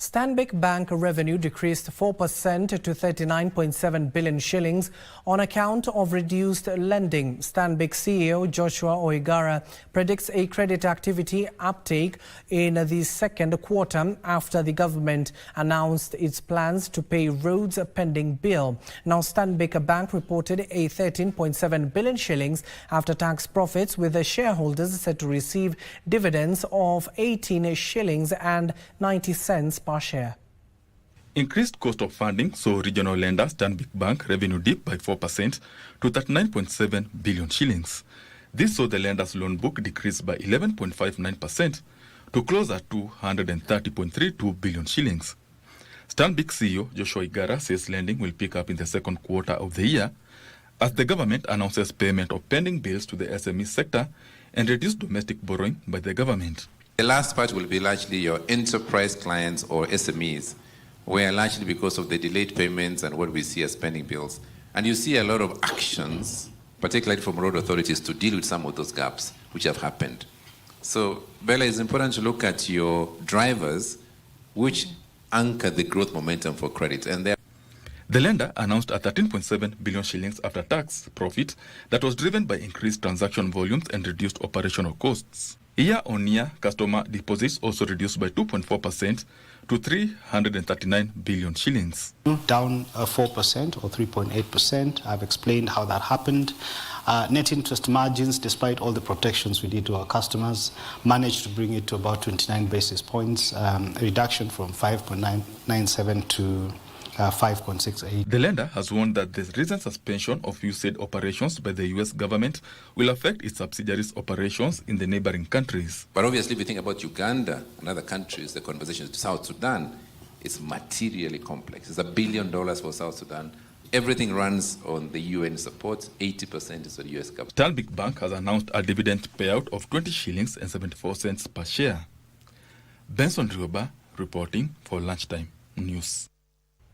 Stanbic Bank revenue decreased 4% to 39.7 billion shillings on account of reduced lending. Stanbic CEO Joshua Oigara predicts a credit activity uptake in the second quarter after the government announced its plans to pay roads pending bill. Now, Stanbic Bank reported a 13.7 billion shillings after-tax profits, with the shareholders set to receive dividends of 18 shillings and 90 cents per share. Increased cost of funding saw regional lender Stanbic Bank revenue dip by 4% to 39.7 billion shillings. This saw the lender's loan book decrease by 11.59% to close at 230.32 billion shillings. Stanbic CEO Joshua Oigara says lending will pick up in the second quarter of the year as the government announces payment of pending bills to the SME sector and reduced domestic borrowing by the government. The last part will be largely your enterprise clients or SMEs, where largely because of the delayed payments and what we see as pending bills. And you see a lot of actions, particularly from road authorities, to deal with some of those gaps which have happened. So, Bella, it's important to look at your drivers which anchor the growth momentum for credit. And the lender announced a 13.7 billion shillings after-tax profit that was driven by increased transaction volumes and reduced operational costs. Year-on-year, customer deposits also reduced by 2.4% to 339 billion shillings. Down 4% or 3.8%. I've explained how that happened. Net interest margins, despite all the protections we did to our customers, managed to bring it to about 29 basis points, a reduction from 5.97 to 5.68. The lender has warned that the recent suspension of USAID operations by the US government will affect its subsidiaries' operations in the neighboring countries. But obviously, if we think about Uganda and other countries, the conversation to South Sudan is materially complex. It's $1 billion for South Sudan. Everything runs on the UN support. 80% is for the US government. Stanbic Bank has announced a dividend payout of 20 shillings and 74 cents per share. Benson Rioba reporting for Lunchtime News.